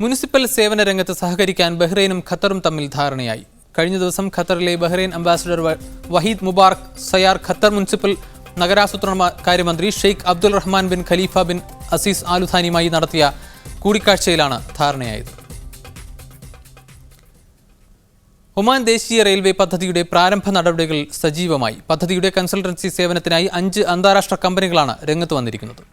Municipal സേവന രംഗത്ത് സഹകരിക്കാൻ ബഹ്റൈനും ഖത്തറും തമ്മിൽ ധാരണയായി. കഴിഞ്ഞ ദിവസം ഖത്തറിലെ Bahrain ambassador Waheed Mubarak Sayar Qatar municipal നഗരാസൂത്രണ കാര്യമന്ത്രി Sheikh Abdul Rahman bin Khalifa bin Aziz ആലുഥാനിയുമായി നടത്തിയ കൂടിക്കാഴ്ചയിലാണ് ധാരണയായത്. ഒമാൻ ദേശീയ റെയിൽവേ പദ്ധതിയുടെ പ്രാരംഭ നടപടികൾ സജീവമായി. പദ്ധതിയുടെ കൺസൾട്ടൻസി സേവനത്തിനായി 5 അന്താരാഷ്ട്ര കമ്പനികളാണ് രംഗത്ത് വന്നിരിക്കുന്നത്.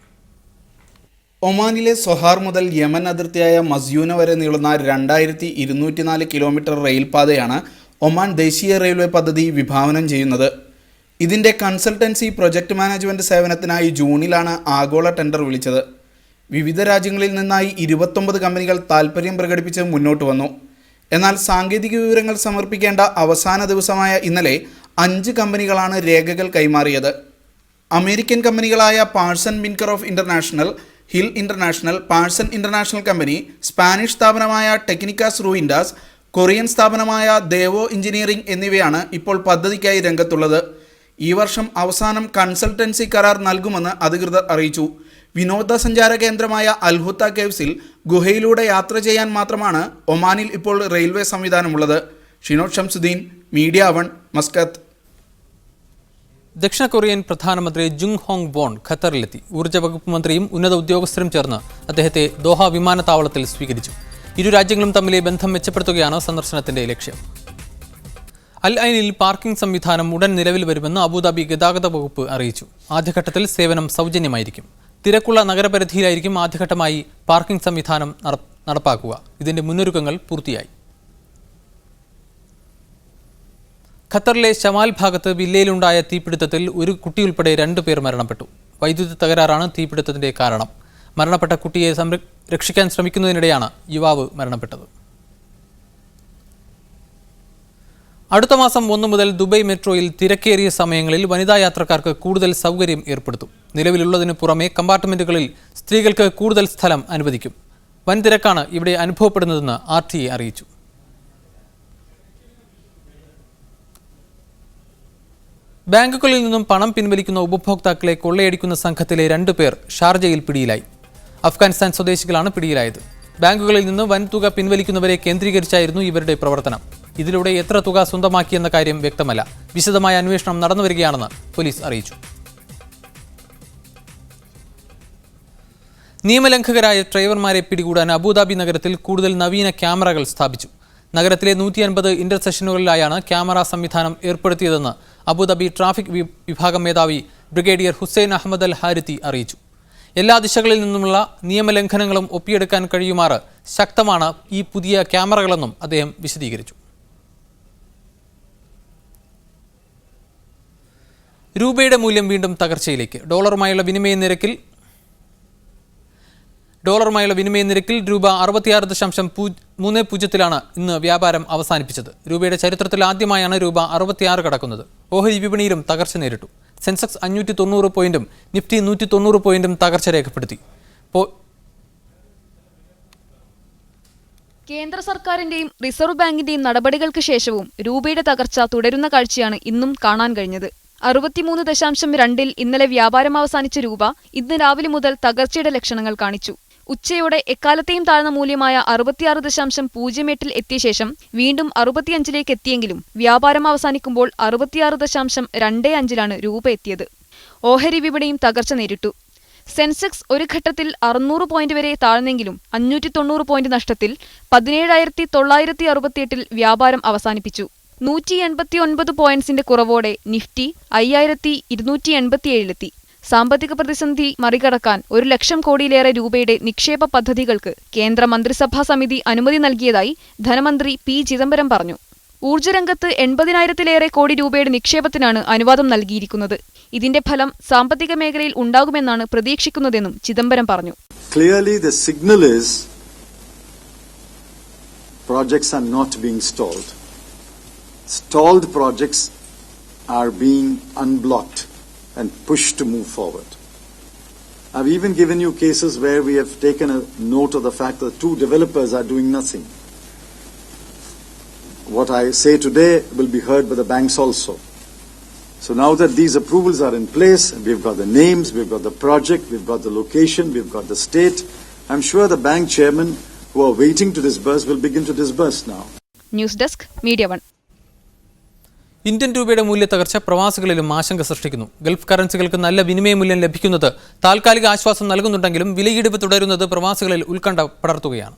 ഒമാനിലെ സൊഹാർ മുതൽ യമൻ അതിർത്തിയായ മസ്യൂന വരെ നീളുന്ന 2204 കിലോമീറ്റർ റെയിൽപാതയാണ് ഒമാൻ ദേശീയ റെയിൽവേ പദ്ധതി വിഭാവനം ചെയ്യുന്നത്. ഇതിൻ്റെ കൺസൾട്ടൻസി പ്രൊജക്ട് മാനേജ്മെൻറ്റ് സേവനത്തിനായി ജൂണിലാണ് ആഗോള ടെൻഡർ വിളിച്ചത്. വിവിധ രാജ്യങ്ങളിൽ നിന്നായി 29 കമ്പനികൾ താൽപ്പര്യം പ്രകടിപ്പിച്ച് മുന്നോട്ട് വന്നു. എന്നാൽ സാങ്കേതിക വിവരങ്ങൾ സമർപ്പിക്കേണ്ട അവസാന ദിവസമായ ഇന്നലെ 5 കമ്പനികളാണ് രേഖകൾ കൈമാറിയത്. അമേരിക്കൻ കമ്പനികളായ Parsons Brinckerhoff international, Hill international, Parsons international company, Spanish സ്ഥാപനമായ ടെക്നിക്കാസ് റൂയിൻഡാസ്, കൊറിയൻ സ്ഥാപനമായ ദേവോ എഞ്ചിനീയറിംഗ് എന്നിവയാണ് ഇപ്പോൾ പദ്ധതിക്കായി രംഗത്തുള്ളത്. ഈ വർഷം അവസാനം കൺസൾട്ടൻസി കരാർ നൽകുമെന്ന് അധികൃതർ അറിയിച്ചു. വിനോദസഞ്ചാര കേന്ദ്രമായ അൽഹുത്ത കേവ്സിൽ ഗുഹയിലൂടെ യാത്ര ചെയ്യാൻ മാത്രമാണ് ഒമാനിൽ ഇപ്പോൾ റെയിൽവേ സംവിധാനമുള്ളത്. Shinod Shamsuddin, media 1, Muscat. ദക്ഷിണ കൊറിയൻ പ്രധാനമന്ത്രി ജുങ് ഹോങ് ബോൺ ഖത്തറിലെത്തി. ഊർജ്ജ വകുപ്പ് മന്ത്രിയും ഉന്നത ഉദ്യോഗസ്ഥരും ചേർന്ന് അദ്ദേഹത്തെ ദോഹ വിമാനത്താവളത്തിൽ സ്വീകരിച്ചു. ഇരു രാജ്യങ്ങളും തമ്മിലെ ബന്ധം മെച്ചപ്പെടുത്തുകയാണ് സന്ദർശനത്തിന്റെ ലക്ഷ്യം. അൽ ഐനിൽ പാർക്കിംഗ് സംവിധാനം ഉടൻ നിലവിൽ വരുമെന്ന് അബുദാബി ഗതാഗത വകുപ്പ് അറിയിച്ചു. ആദ്യഘട്ടത്തിൽ സേവനം സൗജന്യമായിരിക്കും. തിരക്കുള്ള നഗരപരിധിയിലായിരിക്കും ആദ്യഘട്ടമായി പാർക്കിംഗ് സംവിധാനം നടപ്പാക്കുക. ഇതിന്റെ മുന്നൊരുക്കങ്ങൾ പൂർത്തിയായി. ഖത്തറിലെ ഷമാൽ ഭാഗത്ത് വില്ലയിലുണ്ടായ തീപിടുത്തത്തിൽ ഒരു കുട്ടിയുൾപ്പെടെ 2 പേർ മരണപ്പെട്ടു. വൈദ്യുതി തകരാറാണ് തീപിടുത്തത്തിന്റെ കാരണം. മരണപ്പെട്ട കുട്ടിയെ രക്ഷിക്കാൻ ശ്രമിക്കുന്നതിനിടെയാണ് യുവാവ് മരണപ്പെട്ടത്. അടുത്ത മാസം 1 മുതൽ ദുബൈ മെട്രോയിൽ തിരക്കേറിയ സമയങ്ങളിൽ വനിതാ യാത്രക്കാർക്ക് കൂടുതൽ സൗകര്യം ഏർപ്പെടുത്തും. നിലവിലുള്ളതിന് പുറമെ കമ്പാർട്ട്മെന്റുകളിൽ സ്ത്രീകൾക്ക് കൂടുതൽ സ്ഥലം അനുവദിക്കും. വൻ തിരക്കാണ് ഇവിടെ അനുഭവപ്പെടുന്നതെന്ന് RTA അറിയിച്ചു. ബാങ്കുകളിൽ നിന്നും പണം പിൻവലിക്കുന്ന ഉപഭോക്താക്കളെ കൊള്ളയടിക്കുന്ന സംഘത്തിലെ 2 പേർ ഷാർജയിൽ പിടിയിലായി. അഫ്ഗാനിസ്ഥാൻ സ്വദേശികളാണ് പിടിയിലായത്. ബാങ്കുകളിൽ നിന്ന് വൻതുക പിൻവലിക്കുന്നവരെ കേന്ദ്രീകരിച്ചായിരുന്നു ഇവരുടെ പ്രവർത്തനം. ഇതിലൂടെ എത്ര തുക സ്വന്തമാക്കിയെന്ന കാര്യം വ്യക്തമല്ല. വിശദമായ അന്വേഷണം നടന്നുവരികയാണെന്ന് പോലീസ് അറിയിച്ചു. നിയമലംഘകരായ ഡ്രൈവർമാരെ പിടികൂടാൻ അബുദാബി നഗരത്തിൽ കൂടുതൽ നവീന ക്യാമറകൾ സ്ഥാപിച്ചു. നഗരത്തിലെ 150 ഇന്റർസെക്ഷനുകളിലായാണ് ക്യാമറ സംവിധാനം ഏർപ്പെടുത്തിയതെന്ന് അബുദാബി ട്രാഫിക് വിഭാഗം മേധാവി ബ്രിഗേഡിയർ ഹുസൈൻ അഹമ്മദ് അൽ ഹാരിത്തി അറിയിച്ചു. എല്ലാ ദിശകളിൽ നിന്നുമുള്ള നിയമലംഘനങ്ങളും ഒപ്പിയെടുക്കാൻ കഴിയുമാറ് ശക്തമാണ് ഈ പുതിയ ക്യാമറകളെന്നും അദ്ദേഹം വിശദീകരിച്ചു. രൂപയുടെ മൂല്യം വീണ്ടും തകർച്ചയിലേക്ക്. ഡോളറുമായുള്ള വിനിമയ നിരക്കിൽ രൂപ 66.30 ഇന്ന് വ്യാപാരം അവസാനിപ്പിച്ചത്. രൂപയുടെ ചരിത്രത്തിൽ ആദ്യമായാണ് രൂപ 66 കടക്കുന്നത്. ഓഹരി വിപണിയിലും തകർച്ച നേരിട്ടു. സെൻസെക്സ് 590 പോയിന്റും നിഫ്റ്റി 190 പോയിന്റും തകർച്ച രേഖപ്പെടുത്തി. കേന്ദ്ര സർക്കാരിന്റെയും റിസർവ് ബാങ്കിന്റെയും നടപടികൾക്ക് ശേഷവും രൂപയുടെ തകർച്ച തുടരുന്ന കാഴ്ചയാണ് ഇന്നും കാണാൻ കഴിഞ്ഞത്. 63.2 ഇന്നലെ വ്യാപാരം അവസാനിച്ച രൂപ ഇന്ന് രാവിലെ മുതൽ തകർച്ചയുടെ ലക്ഷണങ്ങൾ കാണിച്ചു. ഉച്ചയോടെ എക്കാലത്തെയും താഴ്ന്ന മൂല്യമായ 66.08 എത്തിയ ശേഷം വീണ്ടും 65 എത്തിയെങ്കിലും വ്യാപാരം അവസാനിക്കുമ്പോൾ 66.25 രൂപ എത്തിയത്. ഓഹരി വിപണിയും തകർച്ച നേരിട്ടു. സെൻസെക്സ് ഒരു ഘട്ടത്തിൽ 600 പോയിന്റ് വരെ താഴ്ന്നെങ്കിലും 590 പോയിന്റ് നഷ്ടത്തിൽ 17,968 വ്യാപാരം അവസാനിപ്പിച്ചു. 189 പോയിന്റ്സിന്റെ കുറവോടെ നിഫ്റ്റി 5,287 സാമ്പത്തിക പ്രതിസന്ധി മറികടക്കാൻ 1 ലക്ഷം കോടിയിലേറെ രൂപയുടെ നിക്ഷേപ പദ്ധതികൾക്ക് കേന്ദ്ര മന്ത്രിസഭാ സമിതി അനുമതി നൽകിയതായി ധനമന്ത്രി പി ചിദംബരം പറഞ്ഞു. ഊർജ്ജരംഗത്ത് 80,000-ലേറെ കോടി രൂപയുടെ നിക്ഷേപത്തിനാണ് അനുവാദം നൽകിയിരിക്കുന്നത്. ഇതിന്റെ ഫലം സാമ്പത്തിക മേഖലയിൽ ഉണ്ടാകുമെന്നാണ് പ്രതീക്ഷിക്കുന്നതെന്നും ചിദംബരം പറഞ്ഞു. Clearly the signal is projects are not being stalled. Stalled projects are being unblocked and pushed to move forward. I've even given you cases where we have taken a note of the fact that 2 developers are doing nothing. What I say today will be heard by the banks also. So now that these approvals are in place, we've got the names, we've got the project, we've got the location, we've got the state, I'm sure the bank chairman who are waiting to disburse will begin to disburse now. News desk media 1. Indian രൂപയുടെ മൂല്യത്തകർച്ച പ്രവാസികളിലും ആശങ്ക സൃഷ്ടിക്കുന്നു. Gulf കറൻസികൾക്ക് നല്ല വിനിമയ മൂല്യം ലഭിക്കുന്നത് താൽക്കാലിക ആശ്വാസം നൽകുന്നുണ്ടെങ്കിലും വിലയിടിവ് തുടരുന്നത് പ്രവാസികളിൽ ഉത്കണ്ഠ പടർത്തുകയാണ്.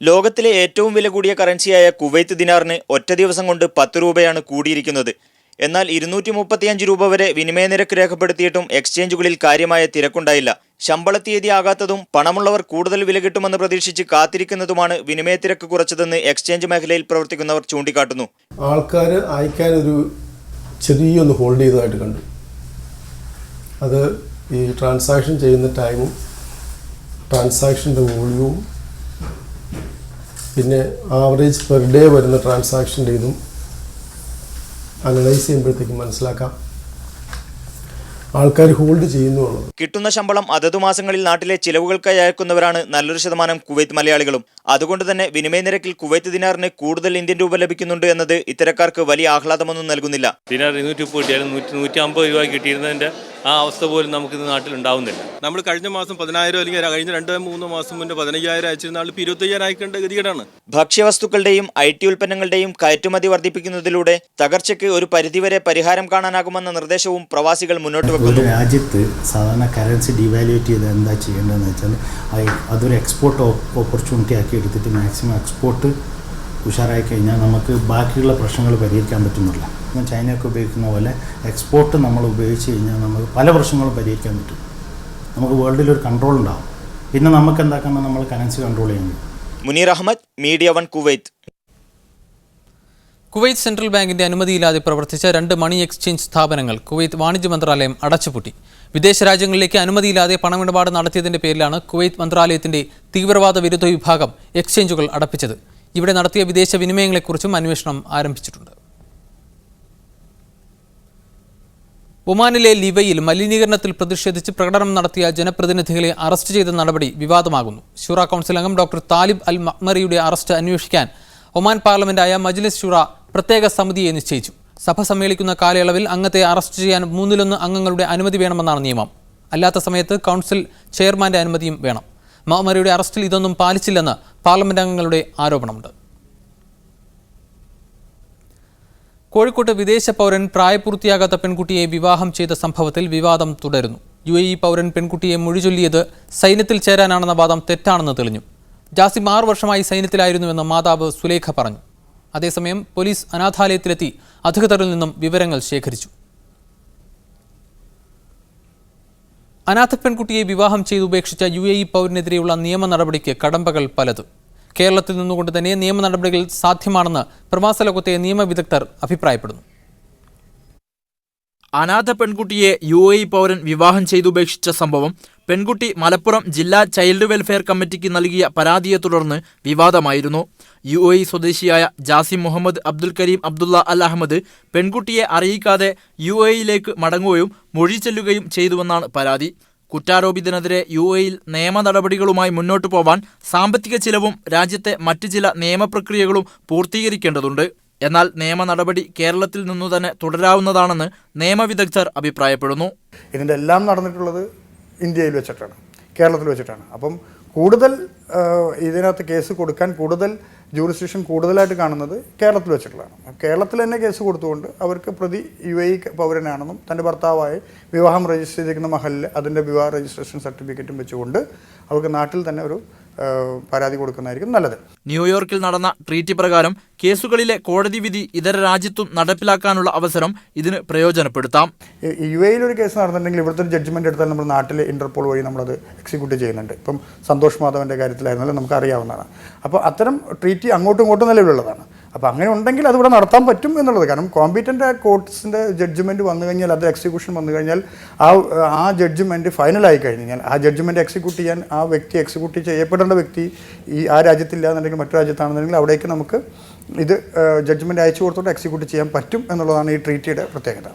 ലോകത്തിലെ ഏറ്റവും വില കൂടിയ കറൻസിയായ കുവൈത്ത് ദിനാറിന് ഒറ്റ ദിവസം കൊണ്ട് 10 രൂപയാണ് കൂടിയിരിക്കുന്നത്. എന്നാൽ 235 രൂപ വരെ വിനിമയ നിരക്ക് രേഖപ്പെടുത്തിയിട്ടും എക്സ്ചേഞ്ചുകളിൽ കാര്യമായ തിരക്കുണ്ടായില്ല. ശമ്പള തീയതി ആകാത്തതും പണമുള്ളവർ കൂടുതൽ വില കിട്ടുമെന്ന് പ്രതീക്ഷിച്ച് കാത്തിരിക്കുന്നതുമാണ് വിനിമയ തിരക്ക് കുറച്ചതെന്ന് എക്സ്ചേഞ്ച് മേഖലയിൽ പ്രവർത്തിക്കുന്നവർ ചൂണ്ടിക്കാട്ടുന്നു. ആൾക്കാർ അയക്കാനൊരു ചെറിയൊന്ന് ഹോൾഡ് ചെയ്തതായിട്ട് കണ്ടു. അത് ഈ ട്രാൻസാക്ഷൻ ചെയ്യുന്ന ടൈമും ട്രാൻസാക്ഷൻ്റെ വോള്യൂവും പിന്നെ ആവറേജ് പെർ ഡേ വരുന്ന ട്രാൻസാക്ഷൻ്റെ ഇതും അനലൈസ് ചെയ്യുമ്പോഴത്തേക്ക് മനസ്സിലാക്കാം ആൾക്കാർ ഹോൾഡ് ചെയ്യുന്നുള്ളത്. കിട്ടുന്ന ശമ്പളം അതതു മാസങ്ങളിൽ നാട്ടിലെ ചിലവുകൾക്കായി അയക്കുന്നവരാണ് നല്ലൊരു ശതമാനം കുവൈത്ത് മലയാളികളും. അതുകൊണ്ട് തന്നെ വിനിമയ നിരക്കിൽ കുവൈത്ത് ദിനാറിന് കൂടുതൽ ഇന്ത്യൻ രൂപ ലഭിക്കുന്നുണ്ട് എന്നത് ഇത്തരക്കാർക്ക് വലിയ ആഹ്ലാദമൊന്നും നൽകുന്നില്ല. ദിനാർ 230 കിട്ടിയാലും 150 രൂപ കിട്ടിയിരുന്നതിൻ്റെ ആ അവസ്ഥ പോലും നമുക്ക് നാട്ടിൽ ഉണ്ടാവുന്നില്ല. നമ്മൾ കഴിഞ്ഞ മാസം 10,000 അല്ലെങ്കിൽ കഴിഞ്ഞ 2-3 മാസം മുന്നേ 15,000 അയച്ചിരുന്ന ആൾ 25,000 അയക്കേണ്ട ഗതികേടാണ്. ഭക്ഷ്യവസ്തുക്കളുടെയും IT ഉൽപ്പന്നങ്ങളുടെയും കയറ്റുമതി വർദ്ധിപ്പിക്കുന്നതിലൂടെ തകർച്ചയ്ക്ക് ഒരു പരിധിവരെ പരിഹാരം കാണാനാകുമെന്ന നിർദ്ദേശവും പ്രവാസികൾ മുന്നോട്ട് വെക്കുന്നു. ഒരു രാജ്യത്ത് സാധാരണ കറൻസി ഡിവാലുവേറ്റ് ചെയ്ത് എന്താ ചെയ്യേണ്ടതെന്ന് വെച്ചാൽ അതൊരു എക്സ്പോർട്ട് ഓപ്പർച്യൂണിറ്റി ആക്കി എടുത്തിട്ട് മാക്സിമം എക്സ്പോർട്ട് ഉഷാറായി കഴിഞ്ഞാൽ നമുക്ക് ബാക്കിയുള്ള പ്രശ്നങ്ങൾ പരിഹരിക്കാൻ പറ്റുന്നില്ല. ചൈനയൊക്കെ ഉപയോഗിക്കുന്ന പോലെ എക്സ്പോർട്ട് നമ്മൾ ഉപയോഗിച്ച് കഴിഞ്ഞാൽ നമുക്ക് പല പ്രശ്നങ്ങളും പരിഹരിക്കാൻ പറ്റും. നമുക്ക് വേൾഡിലൊരു കൺട്രോൾ ഉണ്ടാവും. പിന്നെ നമുക്ക് എന്താക്കണം, നമ്മൾ കറൻസി കൺട്രോൾ ചെയ്യാൻ പറ്റും. Munir Ahmed, media 1, Kuwait. Kuwait central ബാങ്കിന്റെ അനുമതിയില്ലാതെ പ്രവർത്തിച്ച 2 മണി എക്സ്ചേഞ്ച് സ്ഥാപനങ്ങൾ കുവൈത്ത് വാണിജ്യ മന്ത്രാലയം അടച്ചുപൂട്ടി. വിദേശ രാജ്യങ്ങളിലേക്ക് അനുമതിയില്ലാതെ പണമിടപാട് നടത്തിയതിന്റെ പേരിലാണ് കുവൈത്ത് മന്ത്രാലയത്തിന്റെ തീവ്രവാദ വിരുദ്ധ വിഭാഗം എക്സ്ചേഞ്ചുകൾ അടപ്പിച്ചത്. ഇവിടെ നടത്തിയ വിദേശ വിനിമയങ്ങളെക്കുറിച്ചും അന്വേഷണം ആരംഭിച്ചിട്ടുണ്ട്. ഒമാനിലെ ലിവയിൽ മലിനീകരണത്തിൽ പ്രതിഷേധിച്ച് പ്രകടനം നടത്തിയ ജനപ്രതിനിധികളെ അറസ്റ്റ് ചെയ്ത നടപടി വിവാദമാകുന്നു. ഷൂറ കൗൺസിൽ അംഗം ഡോക്ടർ താലിബ് അൽ മഅ്മറിയുടെ അറസ്റ്റ് അന്വേഷിക്കാൻ ഒമാൻ പാർലമെന്റായ മജ്ലിസ് ഷൂറ പ്രത്യേക സമിതിയെ നിശ്ചയിച്ചു. സഭ സമ്മേളിക്കുന്ന കാലയളവിൽ അംഗത്തെ അറസ്റ്റ് ചെയ്യാൻ 1/3 അംഗങ്ങളുടെ അനുമതി വേണമെന്നാണ് നിയമം. അല്ലാത്ത സമയത്ത് കൗൺസിൽ ചെയർമാന്റെ അനുമതിയും വേണം. മഅ്മറിയുടെ അറസ്റ്റിൽ ഇതൊന്നും പാലിച്ചില്ലെന്ന് പാർലമെന്റ് അംഗങ്ങളുടെ ആരോപണമുണ്ട്. കോഴിക്കോട്ട് വിദേശ പൗരൻ പ്രായപൂർത്തിയാകാത്ത പെൺകുട്ടിയെ വിവാഹം ചെയ്ത സംഭവത്തിൽ വിവാദം തുടരുന്നു. UAE പൗരൻ പെൺകുട്ടിയെ മൊഴിചൊല്ലിയത് സൈന്യത്തിൽ ചേരാനാണെന്ന വാദം തെറ്റാണെന്ന് തെളിഞ്ഞു. ജാസിം 6 വർഷമായി സൈന്യത്തിലായിരുന്നുവെന്ന് മാതാവ് സുലേഖ പറഞ്ഞു. അതേസമയം പോലീസ് അനാഥാലയത്തിലെത്തി അധികൃതരിൽ നിന്നും വിവരങ്ങൾ ശേഖരിച്ചു. അനാഥ പെൺകുട്ടിയെ വിവാഹം ചെയ്ത് ഉപേക്ഷിച്ച UAE പൗരനെതിരെയുള്ള നിയമ നടപടിക്ക് കടമ്പകൾ പലത്. കേരളത്തിൽ നിന്നുകൊണ്ട് തന്നെ നിയമ നടപടികൾ സാധ്യമാണെന്ന് പ്രവാസ ലോകത്തെ നിയമവിദഗ്ധർ അഭിപ്രായപ്പെടുന്നു. അനാഥ പെൺകുട്ടിയെ UAE പൗരൻ വിവാഹം ചെയ്തുപേക്ഷിച്ച സംഭവം പെൺകുട്ടി മലപ്പുറം ജില്ലാ ചൈൽഡ് വെൽഫെയർ കമ്മിറ്റിക്ക് നൽകിയ പരാതിയെ തുടർന്ന് വിവാദമായിരുന്നു. UAE സ്വദേശിയായ ജാസിം മുഹമ്മദ് അബ്ദുൽ കരീം അബ്ദുള്ള അൽ അഹമ്മദ് പെൺകുട്ടിയെ അറിയിക്കാതെ UAEയിലേക്ക് മടങ്ങുകയും മൊഴി ചെല്ലുകയും ചെയ്തുവെന്നാണ് പരാതി. കുറ്റാരോപിതനെതിരെ UAEയിൽ നിയമ നടപടികളുമായി മുന്നോട്ടു പോവാൻ സാമ്പത്തിക ചിലവും രാജ്യത്തെ മറ്റ് ചില നിയമപ്രക്രിയകളും പൂർത്തീകരിക്കേണ്ടതുണ്ട്. എന്നാൽ നിയമ നടപടി കേരളത്തിൽ നിന്നു തന്നെ തുടരാവുന്നതാണെന്ന് നിയമവിദഗ്ധർ അഭിപ്രായപ്പെടുന്നു. ഇതിൻ്റെ എല്ലാം നടന്നിട്ടുള്ളത് ഇന്ത്യയിൽ വെച്ചിട്ടാണ്, കേരളത്തിൽ വെച്ചിട്ടാണ്. അപ്പം കൂടുതൽ ഇതിനകത്ത് കേസ് കൊടുക്കാൻ കൂടുതൽ ജൂറിസ്ഡിക്ഷൻ കൂടുതലായിട്ട് കാണുന്നത് കേരളത്തിൽ വെച്ചിട്ടുള്ളതാണ്. കേരളത്തിൽ തന്നെ കേസ് കൊടുത്തുകൊണ്ട് അവർക്ക് പ്രതി UAE പൗരനാണെന്നും തൻ്റെ ഭർത്താവായി വിവാഹം രജിസ്റ്റർ ചെയ്തിരിക്കുന്ന മഹലിൽ അതിൻ്റെ വിവാഹ രജിസ്ട്രേഷൻ സർട്ടിഫിക്കറ്റും വെച്ചുകൊണ്ട് അവർക്ക് നാട്ടിൽ തന്നെ ഒരു പരാതി കൊടുക്കുന്നതായിരിക്കും നല്ലത്. ന്യൂയോർക്കിൽ നടന്ന ട്രീറ്റി പ്രകാരം കേസുകളിലെ കോടതി വിധി ഇതര രാജ്യത്തും നടപ്പിലാക്കാനുള്ള അവസരം ഇതിന് പ്രയോജനപ്പെടുത്താം. UAEയിൽ ഒരു കേസ് നടന്നിട്ടുണ്ടെങ്കിൽ ഇവിടുത്തെ ജഡ്ജ്മെന്റ് എടുത്താൽ നമ്മൾ നാട്ടിൽ ഇന്റർപോൾ വഴി നമ്മളത് എക്സിക്യൂട്ട് ചെയ്യുന്നുണ്ട്. ഇപ്പം സന്തോഷ് മാധവന്റെ കാര്യത്തിലായിരുന്നാലും നമുക്ക് അറിയാവുന്നതാണ്. അപ്പോൾ അത്തരം ട്രീറ്റി അങ്ങോട്ടും ഇങ്ങോട്ടും നിലവിലുള്ളതാണ്. അപ്പോൾ അങ്ങനെ ഉണ്ടെങ്കിൽ അതിവിടെ നടത്താൻ പറ്റും എന്നുള്ളത്. കാരണം കോമ്പീറ്റൻ്റ് കോർട്ട്സിൻ്റെ ജഡ്ജ്മെൻറ്റ് വന്നു കഴിഞ്ഞാൽ, അത് എക്സിക്യൂഷൻ വന്നു കഴിഞ്ഞാൽ, ആ ജഡ്ജ്മെൻറ്റ് ഫൈനലായി കഴിഞ്ഞാൽ ആ ജഡ്ജ്മെൻറ്റ് എക്സിക്യൂട്ട് ചെയ്യാൻ ആ വ്യക്തി, എക്സിക്യൂട്ട് ചെയ്യപ്പെടേണ്ട വ്യക്തി ആ രാജ്യത്തില്ല എന്നുണ്ടെങ്കിൽ മറ്റു രാജ്യത്താണെന്നുണ്ടെങ്കിൽ അവിടേക്ക് നമുക്ക് ഇത് ജഡ്ജ്മെൻറ്റ് അയച്ചു കൊടുത്തോട്ട് എക്സിക്യൂട്ട് ചെയ്യാൻ പറ്റും എന്നുള്ളതാണ് ഈ ട്രീറ്റിയുടെ പ്രത്യേകത.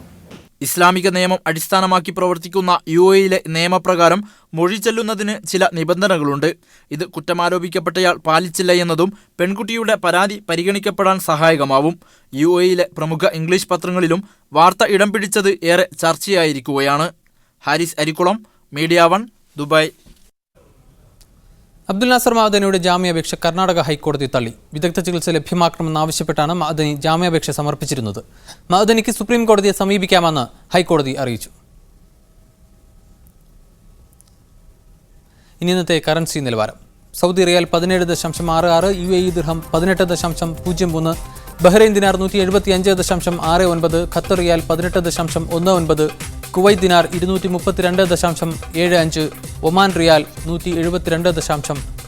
ഇസ്ലാമിക നിയമം അടിസ്ഥാനമാക്കി പ്രവർത്തിക്കുന്ന UAEയിലെ നിയമപ്രകാരം മൊഴി ചെല്ലുന്നതിന് ചില നിബന്ധനകളുണ്ട്. ഇത് കുറ്റമാരോപിക്കപ്പെട്ടയാൾ പാലിച്ചില്ല എന്നതും പെൺകുട്ടിയുടെ പരാതി പരിഗണിക്കപ്പെടാൻ സഹായകമാവും. UAEയിലെ പ്രമുഖ ഇംഗ്ലീഷ് പത്രങ്ങളിലും വാർത്ത ഇടം പിടിച്ചത് ഏറെ ചർച്ചയായിരിക്കുകയാണ്. Haris Arikkulam, media 1, Dubai. അബ്ദുൽ നാസർ മഅദനിയുടെ ജാമ്യാപേക്ഷ കർണാടക ഹൈക്കോടതി തള്ളി. വിദഗ്ധ ചികിത്സ ലഭ്യമാക്കണമെന്നാവശ്യപ്പെട്ടാണ് മഅദനി ജാമ്യാപേക്ഷ സമർപ്പിച്ചിരുന്നത്. മഅദനിക്ക് സുപ്രീം കോടതിയെ സമീപിക്കാമെന്ന് ഹൈക്കോടതി അറിയിച്ചു. ഇനി ഇന്നത്തെ കറൻസി നിലവാരം. സൗദി റിയാൽ 17.66, UAE ദിർഹം 18.03, ബഹ്റൈൻ ദിനാർ 175.69, ഖത്തർ റിയാൽ 18.19, കുവൈറ്റ് ദിനാർ 232.75, ഒമാൻ റിയാൽ 172.